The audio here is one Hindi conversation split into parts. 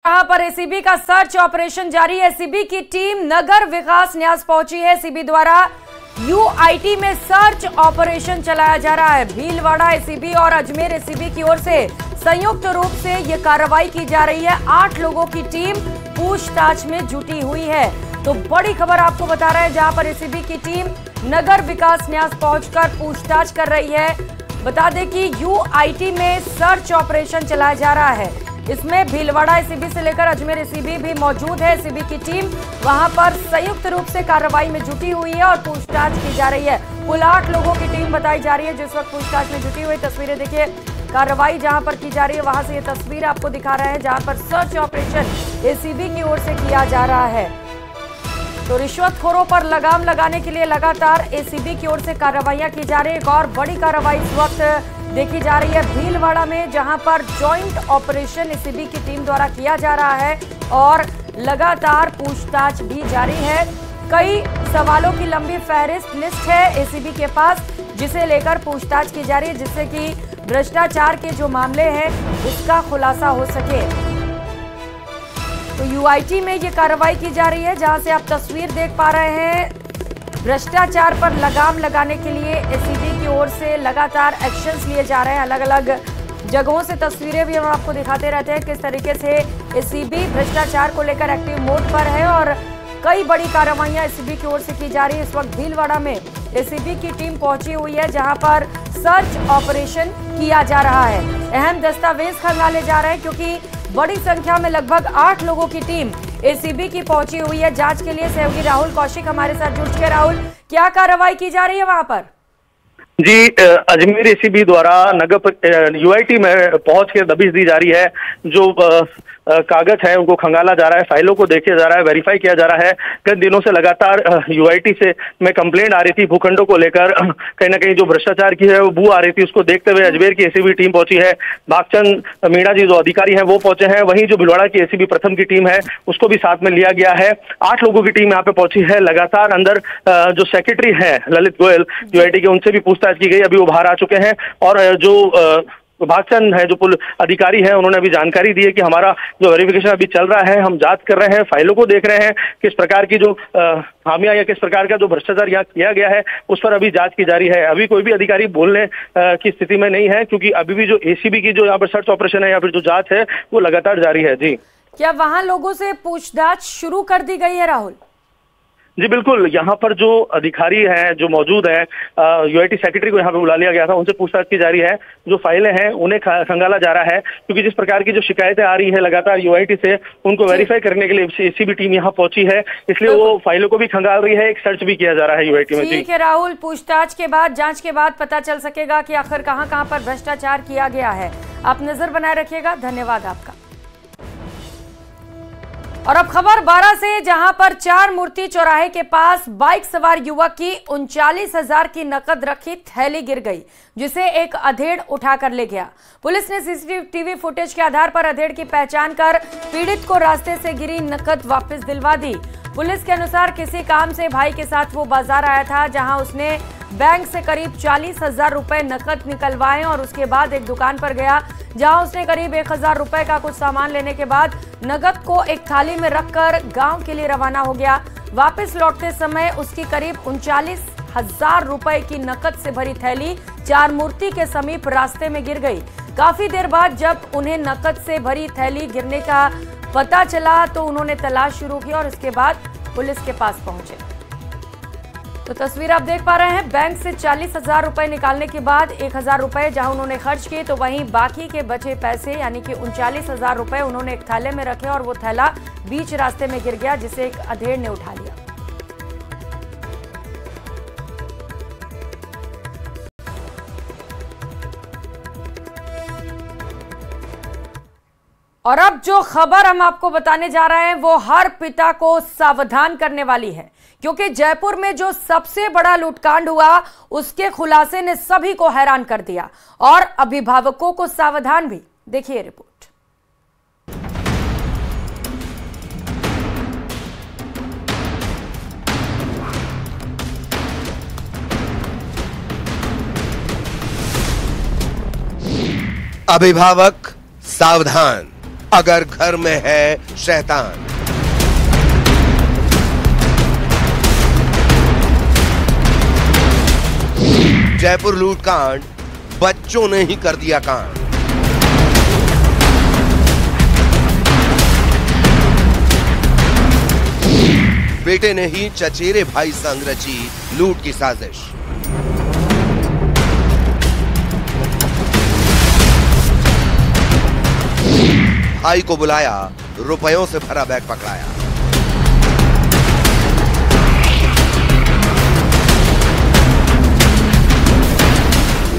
यहाँ पर एसीबी का सर्च ऑपरेशन जारी है। एसीबी की टीम नगर विकास न्यास पहुंची है। एसीबी द्वारा यूआईटी में सर्च ऑपरेशन चलाया जा रहा है। भीलवाड़ा एसीबी और अजमेर एसीबी की ओर से संयुक्त रूप से यह कार्रवाई की जा रही है। 8 लोगों की टीम पूछताछ में जुटी हुई है। तो बड़ी खबर आपको बता रहे हैं, जहां पर एसीबी की टीम नगर विकास न्यास पहुंचकर पूछताछ कर रही है। बता दें कि यूआईटी में सर्च ऑपरेशन चलाया जा रहा है। इसमें भीलवाड़ा एसीबी से लेकर अजमेर एसीबी भी मौजूद है। एसीबी की टीम वहां पर संयुक्त रूप से कार्रवाई में जुटी हुई है और पूछताछ की जा रही है। कुल 8 लोगों की टीम बताई जा रही है जिस वक्त पूछताछ में जुटी हुई। तस्वीरें देखिए, कार्रवाई जहां पर की जा रही है वहां से ये तस्वीर आपको दिखा रहे हैं, जहां पर सर्च ऑपरेशन एसीबी की ओर से किया जा रहा है। तो रिश्वतखोरों पर लगाम लगाने के लिए लगातार एसीबी की ओर से कार्रवाइयां की जा रही है। एक और बड़ी कार्रवाई इस वक्त देखी जा रही है भीलवाड़ा में, जहां पर जॉइंट ऑपरेशन एसीबी की टीम द्वारा किया जा रहा है और लगातार पूछताछ भी जारी है। कई सवालों की लंबी फहरिस्त लिस्ट है एसीबी के पास, जिसे लेकर पूछताछ की जा रही है, जिससे कि भ्रष्टाचार के जो मामले हैं उसका खुलासा हो सके। तो यूआईटी में ये कार्रवाई की जा रही है, जहां से आप तस्वीर देख पा रहे हैं। भ्रष्टाचार पर लगाम लगाने के लिए एसीबी की ओर से लगातार एक्शंस लिए जा रहे हैं। अलग अलग जगहों से तस्वीरें भी हम आपको दिखाते रहते हैं किस तरीके से एसीबी भ्रष्टाचार को लेकर एक्टिव मोड पर है और कई बड़ी कार्रवाइयां एसीबी की ओर से की जा रही है। इस वक्त भीलवाड़ा में एसीबी की टीम पहुंची हुई है, जहां पर सर्च ऑपरेशन किया जा रहा है। अहम दस्तावेज खंगाले जा रहे हैं क्योंकि बड़ी संख्या में लगभग 8 लोगों की टीम एसीबी की पहुंची हुई है जांच के लिए। सहयोगी राहुल कौशिक हमारे साथ जुड़ चुके। राहुल, क्या कार्रवाई की जा रही है वहां पर? जी, अजमेर एसीबी द्वारा नगर यूआईटी में पहुंच के दबिश दी जा रही है। जो कागज है उनको खंगाला जा रहा है, फाइलों को देखा जा रहा है, वेरीफाई किया जा रहा है। कई दिनों से लगातार यूआईटी से में कंप्लेंट आ रही थी भूखंडों को लेकर, कहीं ना कहीं जो भ्रष्टाचार की है वो बू आ रही थी। उसको देखते हुए अजमेर की एसीबी टीम पहुंची है। भागचंद मीणा जी जो अधिकारी हैं वो पहुंचे हैं। वहीं जो भीलवाड़ा की एसीबी प्रथम की टीम है उसको भी साथ में लिया गया है। 8 लोगों की टीम यहाँ पे पहुंची है। लगातार अंदर जो सेक्रेटरी है ललित गोयल यूआईटी के, उनसे भी पूछताछ की गई। अभी वो बाहर आ चुके हैं और जो भागचंद है जो पुलिस अधिकारी है उन्होंने अभी जानकारी दी है कि हमारा जो वेरिफिकेशन अभी चल रहा है, हम जांच कर रहे हैं, फाइलों को देख रहे हैं, किस प्रकार की जो खामियां या किस प्रकार का जो भ्रष्टाचार यहाँ किया गया है उस पर अभी जांच की जा रही है। अभी कोई भी अधिकारी बोलने की स्थिति में नहीं है, क्योंकि अभी भी जो एसीबी की जो यहाँ पर सर्च ऑपरेशन है या फिर जो जांच है वो लगातार जारी है। जी, क्या वहां लोगों से पूछताछ शुरू कर दी गई है राहुल? जी बिल्कुल, यहाँ पर जो अधिकारी हैं जो मौजूद हैं, यूआईटी सेक्रेटरी को यहाँ पे बुला लिया गया था, उनसे पूछताछ की जा रही है। जो फाइलें हैं उन्हें खंगाला जा रहा है, क्योंकि जिस प्रकार की जो शिकायतें आ रही है लगातार यूआईटी से, उनको वेरीफाई करने के लिए एसीबी टीम यहाँ पहुंची है, इसलिए वो फाइलों को भी खंगाल रही है। एक सर्च भी किया जा रहा है यूआईटी में। ठीक है राहुल, पूछताछ के बाद, जांच के बाद पता चल सकेगा कि आखिर कहाँ पर भ्रष्टाचार किया गया है। आप नजर बनाए रखिएगा। धन्यवाद आपका। और अब खबर 12 से, जहां पर 4 मूर्ति चौराहे के पास बाइक सवार युवक की 39,000 की नकद रखी थैली गिर गई, जिसे एक अधेड़ उठाकर ले गया। पुलिस ने सीसीटीवी फुटेज के आधार पर अधेड़ की पहचान कर पीड़ित को रास्ते से गिरी नकद वापस दिलवा दी। पुलिस के अनुसार किसी काम से भाई के साथ वो बाजार आया था, जहां उसने बैंक से करीब 40,000 रुपए नकद निकलवाए और उसके बाद एक दुकान पर गया, जहां उसने करीब 1,000 रुपए का कुछ सामान लेने के बाद नकद को एक थाली में रखकर गांव के लिए रवाना हो गया। वापस लौटते समय उसकी करीब 39,000 रुपए की नकद से भरी थैली 4 मूर्ति के समीप रास्ते में गिर गई। काफी देर बाद जब उन्हें नकद से भरी थैली गिरने का पता चला तो उन्होंने तलाश शुरू की और इसके बाद पुलिस के पास पहुंचे। तो तस्वीर आप देख पा रहे हैं, बैंक से 40,000 रुपए निकालने के बाद 1,000 रुपए जहां उन्होंने खर्च किए, तो वहीं बाकी के बचे पैसे यानी कि 39,000 रुपए उन्होंने एक थैले में रखे और वो थैला बीच रास्ते में गिर गया, जिसे एक अधेड़ ने उठा लिया। और अब जो खबर हम आपको बताने जा रहे हैं वो हर पिता को सावधान करने वाली है, क्योंकि जयपुर में जो सबसे बड़ा लूटकांड हुआ उसके खुलासे ने सभी को हैरान कर दिया और अभिभावकों को सावधान भी। देखिए रिपोर्ट। अभिभावक सावधान, अगर घर में है शैतान। जयपुर लूटकांड, बच्चों ने ही कर दिया कांड। बेटे ने ही चचेरे भाई संग रची लूट की साजिश। भाई को बुलाया, रुपयों से भरा बैग पकड़ाया।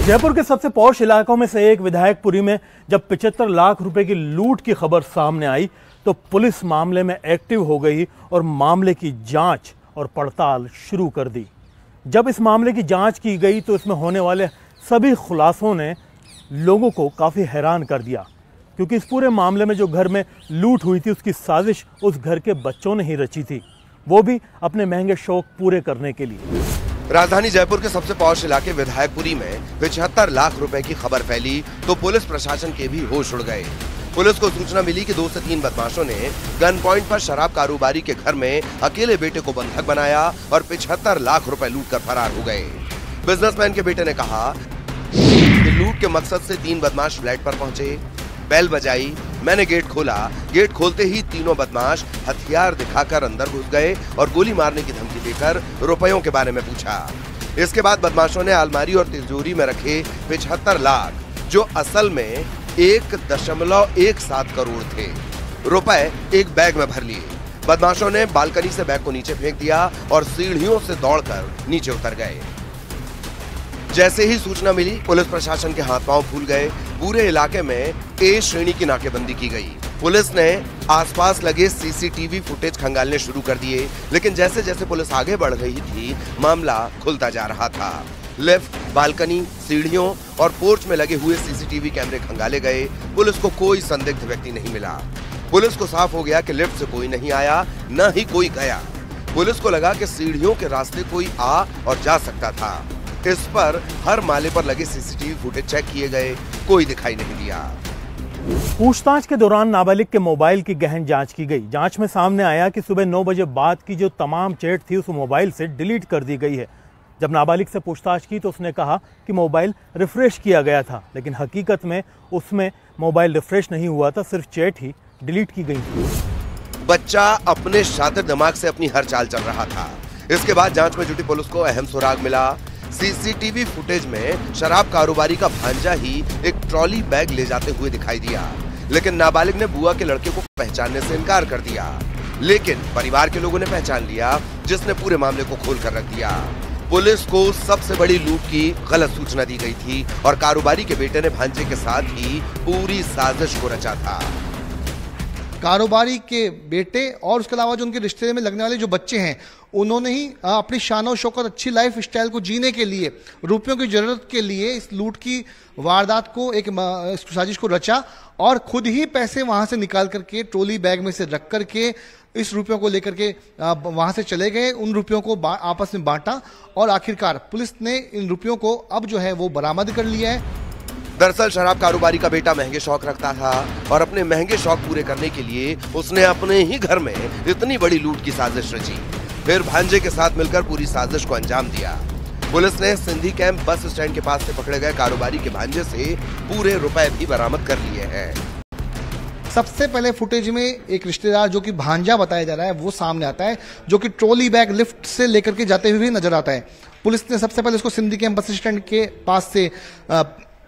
जयपुर के सबसे पॉश इलाकों में से एक विधायकपुरी में जब 75 लाख रुपए की लूट की खबर सामने आई तो पुलिस मामले में एक्टिव हो गई और मामले की जांच और पड़ताल शुरू कर दी। जब इस मामले की जांच की गई तो इसमें होने वाले सभी खुलासों ने लोगों को काफ़ी हैरान कर दिया, क्योंकि इस पूरे मामले में जो घर में लूट हुई थी उसकी साजिश उस घर के बच्चों ने ही रची थी, वो भी अपने महंगे शौक पूरे करने के लिए। राजधानी जयपुर के सबसे पॉश इलाके विधायकपुरी में 75 लाख रुपए की खबर फैली तो पुलिस प्रशासन के भी होश उड़ गए। पुलिस को सूचना मिली कि 2 से 3 बदमाशों ने गन पॉइंट पर शराब कारोबारी के घर में अकेले बेटे को बंधक बनाया और 75 लाख रुपए लूट कर फरार हो गए। बिजनेसमैन के बेटे ने कहा कि लूट के मकसद से 3 बदमाश फ्लैट पर पहुंचे, बेल बजाई, मैंने गेट खोला। गेट खोलते ही तीनों बदमाश हथियार दिखाकर अंदर घुस गए और गोली मारने की धमकी देकर रुपयों के बारे में पूछा। इसके बाद बदमाशों ने अलमारी और तिजोरी में रखे 75 लाख, जो असल में 1.17 करोड़ थे, रुपए एक बैग में भर लिए। बदमाशों ने बालकनी से बैग को नीचे फेंक दिया और सीढ़ियों से दौड़कर नीचे उतर गए। जैसे ही सूचना मिली, पुलिस प्रशासन के हाथ पांव फूल गए। पूरे इलाके में ए श्रेणी की नाकेबंदी की गई। पुलिस ने आसपास लगे सीसीटीवी फुटेज खंगालने शुरू कर दिए, लेकिन जैसे जैसे पुलिस आगे बढ़ रही थी, मामला खुलता जा रहा था। लिफ्ट, बालकनी, सीढ़ियों और पोर्च में लगे हुए सीसीटीवी कैमरे खंगाले गए। पुलिस को कोई संदिग्ध व्यक्ति नहीं मिला। पुलिस को साफ हो गया कि लिफ्ट से कोई नहीं आया, न ही कोई गया। पुलिस को लगा कि सीढ़ियों के रास्ते कोई आ और जा सकता था। इस पर हर माले पर लगे सीसीटीवी फुटेज चेक किए गए, कोई दिखाई नहीं दिया। पूछताछ के दौरान नाबालिग के मोबाइल की गहन जांच की गई। जांच में सामने आया कि सुबह 9 बजे बाद की जो तमाम चैट थी उस मोबाइल से डिलीट कर दी गई है। जब नाबालिग से पूछताछ की तो उसने कहा कि मोबाइल रिफ्रेश किया गया था, लेकिन हकीकत में उसमें मोबाइल रिफ्रेश नहीं हुआ था, सिर्फ चैट ही डिलीट की गई थी। बच्चा अपने शातिर दिमाग से अपनी हर चाल चल रहा था। इसके बाद जांच में जुटी पुलिस को अहम सुराग मिला। सीसीटीवी फुटेज में शराब कारोबारी का भांजा ही एक ट्रॉली बैग ले जाते हुए दिखाई दिया, लेकिन नाबालिग ने बुआ के लड़के को पहचानने से इनकार कर दिया। लेकिन परिवार के लोगों ने पहचान लिया, जिसने पूरे मामले को खोल कर रख दिया। पुलिस को सबसे बड़ी लूट की गलत सूचना दी गई थी और कारोबारी के बेटे ने भांजे के साथ ही पूरी साजिश को रचा था। कारोबारी के बेटे और उसके अलावा जो उनके रिश्ते में लगने वाले जो बच्चे हैं, उन्होंने ही अपनी शान और शौकत अच्छी लाइफ स्टाइल को जीने के लिए, रुपयों की जरूरत के लिए इस लूट की वारदात को, एक साजिश को रचा और खुद ही पैसे वहां से निकाल करके ट्रॉली बैग में से रख करके इस रुपयों को लेकर के वहां से चले गए। उन रुपयों को आपस में बांटा और आखिरकार पुलिस ने इन रुपयों को अब जो है वो बरामद कर लिया है। दरअसल शराब कारोबारी का बेटा महंगे शौक रखता था और अपने महंगे शौक पूरे करने के लिए उसने अपने ही घर में इतनी बड़ी लूट की साजिश रची, फिर भांजे के साथ मिलकर पूरी साजिश को अंजाम दिया। पुलिस ने सिंधी कैंप बस स्टैंड के पास से पकड़े गए कारोबारी के भांजे से पूरे रुपए भी बरामद कर लिए हैं। सबसे पहले फुटेज में एक रिश्तेदार जो कि भांजा बताया जा रहा है वो सामने आता है, जो कि ट्रॉली बैग लिफ्ट से लेकर के जाते हुए भी नजर आता है। पुलिस ने सबसे पहले उसको सिंधी कैंप बस स्टैंड के पास से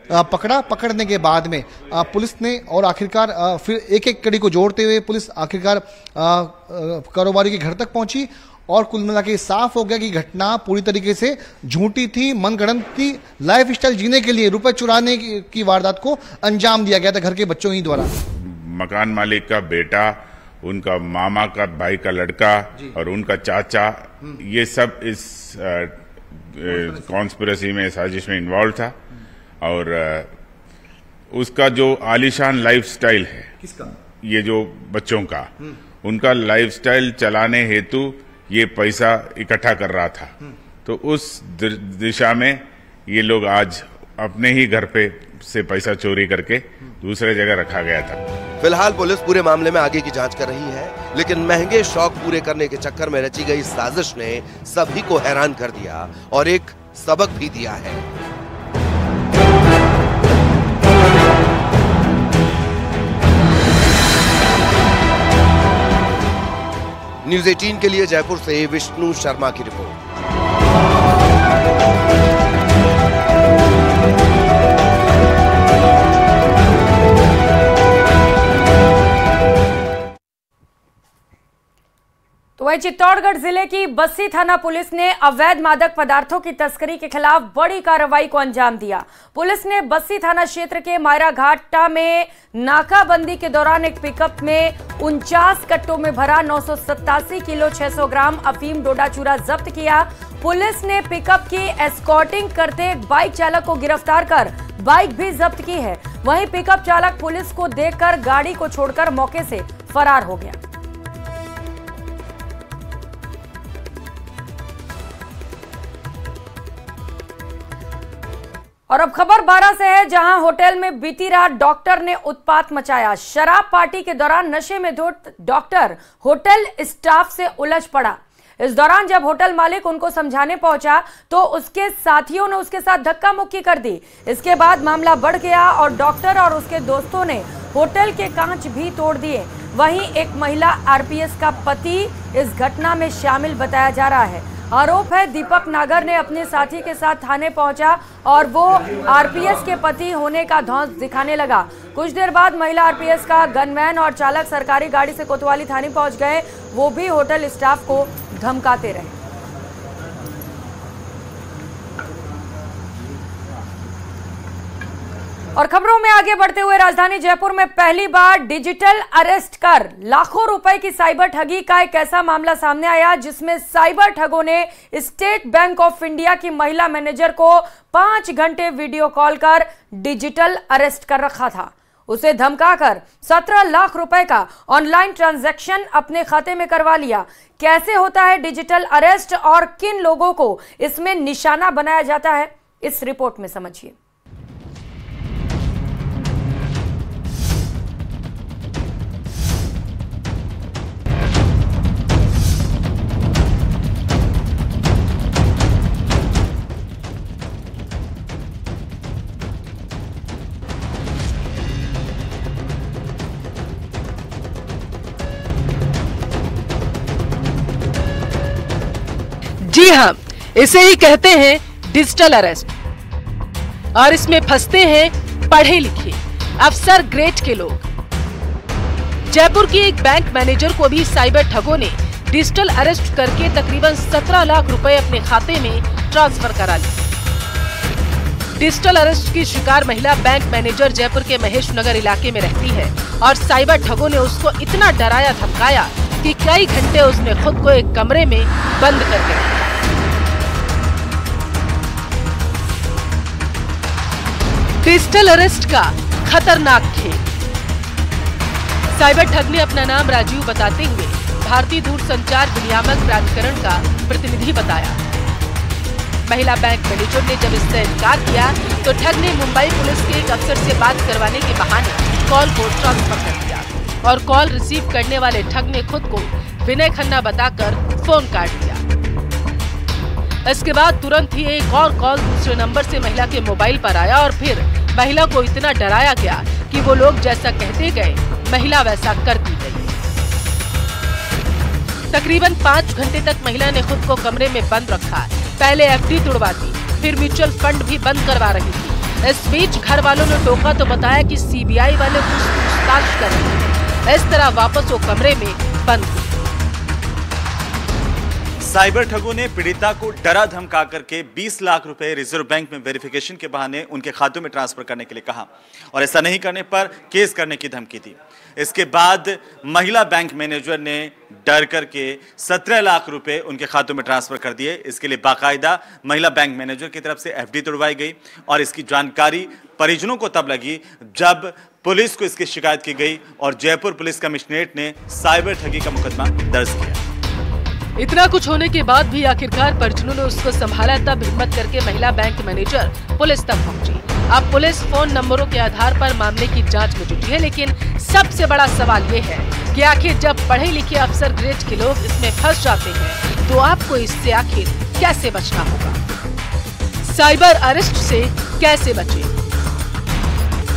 पकड़ा। पकड़ने के बाद में पुलिस ने और आखिरकार फिर एक एक कड़ी को जोड़ते हुए पुलिस आखिरकार कारोबारी के घर तक पहुंची और कुल मिला के साफ हो गया कि घटना पूरी तरीके से झूठी थी, मनगढ़ंत थी। लाइफ स्टाइल जीने के लिए रुपए चुराने की वारदात को अंजाम दिया गया था घर के बच्चों ही द्वारा। मकान मालिक का बेटा, उनका मामा का भाई का लड़का और उनका चाचा, ये सब इस कॉन्स्पिरेसी में, साजिश में इन्वॉल्व था। और उसका जो आलीशान लाइफस्टाइल है, किसका? ये जो बच्चों का, उनका लाइफस्टाइल चलाने हेतु ये पैसा इकट्ठा कर रहा था। तो उस दिशा में ये लोग आज अपने ही घर पे से पैसा चोरी करके दूसरे जगह रखा गया था। फिलहाल पुलिस पूरे मामले में आगे की जांच कर रही है, लेकिन महंगे शौक पूरे करने के चक्कर में रची गई साजिश ने सभी को हैरान कर दिया और एक सबक भी दिया है। न्यूज़ 18 के लिए जयपुर से विष्णु शर्मा की रिपोर्ट। तो वही चित्तौड़गढ़ जिले की बस्सी थाना पुलिस ने अवैध मादक पदार्थों की तस्करी के खिलाफ बड़ी कार्रवाई को अंजाम दिया। पुलिस ने बस्सी थाना क्षेत्र के मायरा घाटा में नाकाबंदी के दौरान एक पिकअप में 49 कट्टों में भरा 987 किलो 600 ग्राम अफीम डोडा चूरा जब्त किया। पुलिस ने पिकअप की एस्कॉर्टिंग करते एक बाइक चालक को गिरफ्तार कर बाइक भी जब्त की है। वहीं पिकअप चालक पुलिस को देखकर गाड़ी को छोड़कर मौके से फरार हो गया। और अब खबर 12 से है, जहां होटल में बीती रात डॉक्टर ने उत्पात मचाया। शराब पार्टी के दौरान नशे में धुत डॉक्टर होटल स्टाफ से उलझ पड़ा। इस दौरान जब होटल मालिक उनको समझाने पहुंचा तो उसके साथियों ने उसके साथ धक्का मुक्की कर दी। इसके बाद मामला बढ़ गया और डॉक्टर और उसके दोस्तों ने होटल के कांच भी तोड़ दिए। वहीं एक महिला आरपीएस का पति इस घटना में शामिल बताया जा रहा है। आरोप है दीपक नागर ने अपने साथी के साथ थाने पहुंचा और वो आरपीएस के पति होने का धौंस दिखाने लगा। कुछ देर बाद महिला आरपीएस का गनमैन और चालक सरकारी गाड़ी से कोतवाली थाने पहुंच गए। वो भी होटल स्टाफ को धमकाते रहे। और खबरों में आगे बढ़ते हुए राजधानी जयपुर में पहली बार डिजिटल अरेस्ट कर लाखों रुपए की साइबर ठगी का एक ऐसा मामला सामने आया जिसमें साइबर ठगों ने स्टेट बैंक ऑफ इंडिया की महिला मैनेजर को 5 घंटे वीडियो कॉल कर डिजिटल अरेस्ट कर रखा था। उसे धमकाकर 17 लाख रुपए का ऑनलाइन ट्रांजैक्शन अपने खाते में करवा लिया। कैसे होता है डिजिटल अरेस्ट और किन लोगों को इसमें निशाना बनाया जाता है, इस रिपोर्ट में समझिए। जी हाँ, इसे ही कहते हैं डिजिटल अरेस्ट। और इसमें फंसते हैं पढ़े लिखे अफसर ग्रेड के लोग। जयपुर की एक बैंक मैनेजर को भी साइबर ठगों ने डिजिटल अरेस्ट करके तकरीबन 17 लाख रुपए अपने खाते में ट्रांसफर करा लिए। डिजिटल अरेस्ट की शिकार महिला बैंक मैनेजर जयपुर के महेश नगर इलाके में रहती है और साइबर ठगों ने उसको इतना डराया धमकाया कि कई घंटे उसने खुद को एक कमरे में बंद करके रखा। डिजिटल अरेस्ट का खतरनाक खेल। साइबर ठग ने अपना नाम राजीव बताते हुए भारतीय दूरसंचार विनियामक प्राधिकरण का प्रतिनिधि बताया। महिला बैंक मैनेजर ने जब इससे इनकार किया तो ठग ने मुंबई पुलिस के एक अफसर से बात करवाने के बहाने कॉल को ट्रांसफर कर दिया और कॉल रिसीव करने वाले ठग ने खुद को विनय खन्ना बताकर फोन काट दिया। इसके बाद तुरंत ही एक और कॉल दूसरे नंबर से महिला के मोबाइल पर आया और फिर महिला को इतना डराया गया कि वो लोग जैसा कहते गए महिला वैसा करती गई। तकरीबन 5 घंटे तक महिला ने खुद को कमरे में बंद रखा। पहले एफडी तुड़वाती, फिर म्यूचुअल फंड भी बंद करवा रही थी। इस बीच घर वालों ने टोका तो बताया कि सीबीआई वाले कुछ पूछताछ कर रहे हैं। इस तरह वापस वो कमरे में बंद हुई। साइबर ठगों ने पीड़िता को डरा धमका करके 20 लाख रुपए रिजर्व बैंक में वेरिफिकेशन के बहाने उनके खातों में ट्रांसफर करने के लिए कहा और ऐसा नहीं करने पर केस करने की धमकी दी। इसके बाद महिला बैंक मैनेजर ने डर करके 17 लाख रुपए उनके खातों में ट्रांसफर कर दिए। इसके लिए बाकायदा महिला बैंक मैनेजर की तरफ से एफडी तुड़वाई गई और इसकी जानकारी परिजनों को तब लगी जब पुलिस को इसकी शिकायत की गई और जयपुर पुलिस कमिश्नरेट ने साइबर ठगी का मुकदमा दर्ज किया। इतना कुछ होने के बाद भी आखिरकार परिजनों ने उसको संभाला, तब हिम्मत करके महिला बैंक मैनेजर पुलिस तक पहुंची। अब पुलिस फोन नंबरों के आधार पर मामले की जांच में जुटी है, लेकिन सबसे बड़ा सवाल ये है कि आखिर जब पढ़े लिखे अफसर ग्रेड के लोग इसमें फंस जाते हैं तो आपको इससे आखिर कैसे बचना होगा? साइबर अरेस्ट से कैसे बचें?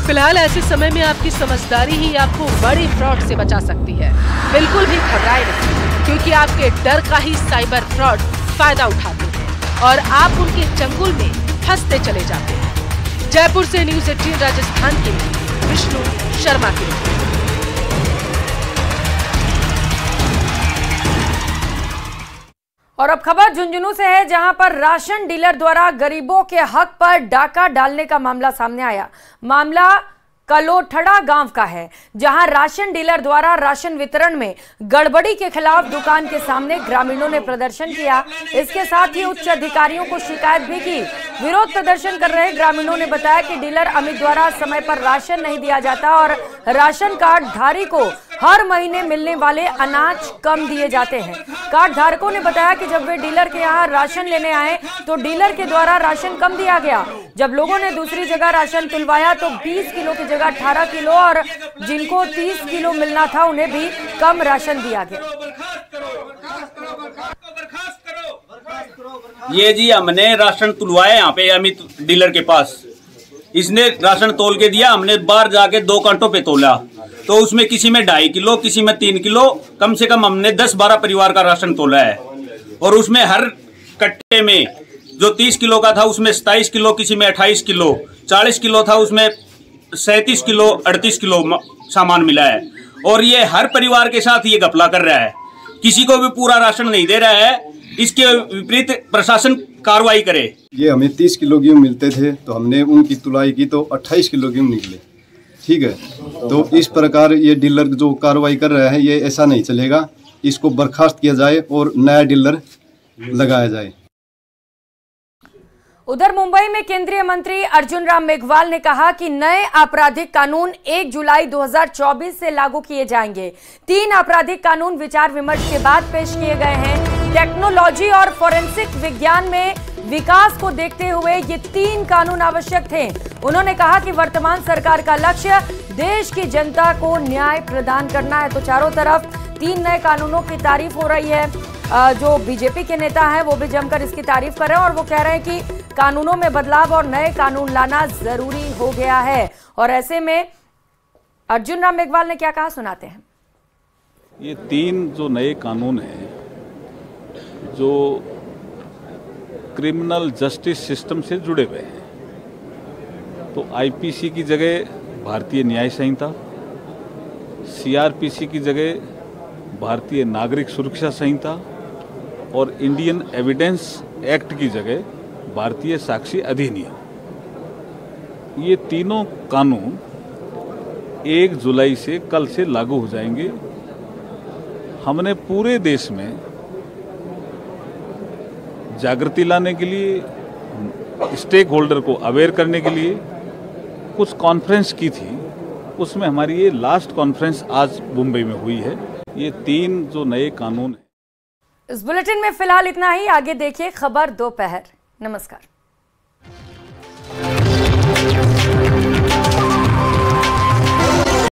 फिलहाल ऐसे समय में आपकी समझदारी ही आपको बड़ी फ्रॉड से बचा सकती है। बिल्कुल भी घबराए नहीं, क्योंकि आपके डर का ही साइबर फ्रॉड फायदा उठाते हैं और आप उनके चंगुल में फंसते चले जाते हैं। जयपुर से न्यूज़ 18 राजस्थान के लिए विष्णु शर्मा की रिपोर्ट। और अब खबर झुंझुनू से है, जहां पर राशन डीलर द्वारा गरीबों के हक पर डाका डालने का मामला सामने आया। मामला कलोठड़ा गांव का है, जहां राशन डीलर द्वारा राशन वितरण में गड़बड़ी के खिलाफ दुकान के सामने ग्रामीणों ने प्रदर्शन किया। इसके साथ ही उच्च अधिकारियों को शिकायत भी की। विरोध प्रदर्शन कर रहे ग्रामीणों ने बताया कि डीलर अमित द्वारा समय पर राशन नहीं दिया जाता और राशन कार्ड धारी को हर महीने मिलने वाले अनाज कम दिए जाते हैं। कार्ड धारकों ने बताया कि जब वे डीलर के यहाँ राशन लेने आए तो डीलर के द्वारा राशन कम दिया गया। जब लोगों ने दूसरी जगह राशन तुलवाया तो 20 किलो की जगह 18 किलो और जिनको 30 किलो मिलना था उन्हें भी कम राशन दिया गया। ये जी हमने राशन तुलवाया यहाँ पे अमित डीलर के पास। इसने राशन तोल के दिया, हमने बाहर जाके 2 कांटों पे तोला तो उसमें किसी में 2.5 किलो, किसी में 3 किलो, कम से कम हमने 10-12 परिवार का राशन तोला है। और उसमें हर कट्टे में जो 30 किलो का था उसमें 27 किलो, किसी में 28 किलो, 40 किलो था उसमें 37 किलो, 38 किलो सामान मिला है। और ये हर परिवार के साथ ये घपला कर रहा है, किसी को भी पूरा राशन नहीं दे रहा है। इसके विपरीत प्रशासन कार्रवाई करे। ये हमें 30 किलो गेहूँ मिलते थे तो हमने उनकी तुलाई की तो 28 किलो गेहूँ निकले। ठीक है, तो इस प्रकार ये डीलर जो कार्रवाई कर रहा है ये ऐसा नहीं चलेगा। इसको बर्खास्त किया जाए और नया डीलर लगाया जाए। उधर मुंबई में केंद्रीय मंत्री अर्जुन राम मेघवाल ने कहा कि नए आपराधिक कानून 1 जुलाई 2024 से लागू किए जाएंगे। 3 आपराधिक कानून विचार विमर्श के बाद पेश किए गए हैं। टेक्नोलॉजी और फोरेंसिक विज्ञान में विकास को देखते हुए ये 3 कानून आवश्यक थे। उन्होंने कहा कि वर्तमान सरकार का लक्ष्य देश की जनता को न्याय प्रदान करना है। तो चारों तरफ 3 नए कानूनों की तारीफ हो रही है। जो बीजेपी के नेता हैं वो भी जमकर इसकी तारीफ कर रहे हैं और वो कह रहे हैं कि कानूनों में बदलाव और नए कानून लाना जरूरी हो गया है। और ऐसे में अर्जुन राम मेघवाल ने क्या कहा, सुनाते हैं। ये 3 जो नए कानून हैं जो क्रिमिनल जस्टिस सिस्टम से जुड़े हुए हैं, तो आईपीसी की जगह भारतीय न्याय संहिता, सीआरपीसी की जगह भारतीय नागरिक सुरक्षा संहिता और इंडियन एविडेंस एक्ट की जगह भारतीय साक्षी अधिनियम, ये तीनों कानून 1 जुलाई से कल से लागू हो जाएंगे। हमने पूरे देश में जागृति लाने के लिए, स्टेक होल्डर को अवेयर करने के लिए कुछ कॉन्फ्रेंस की थी। उसमें हमारी ये लास्ट कॉन्फ्रेंस आज मुंबई में हुई है। ये 3 जो नए कानून हैं। इस बुलेटिन में फिलहाल इतना ही। आगे देखिए खबर दोपहर। नमस्कार।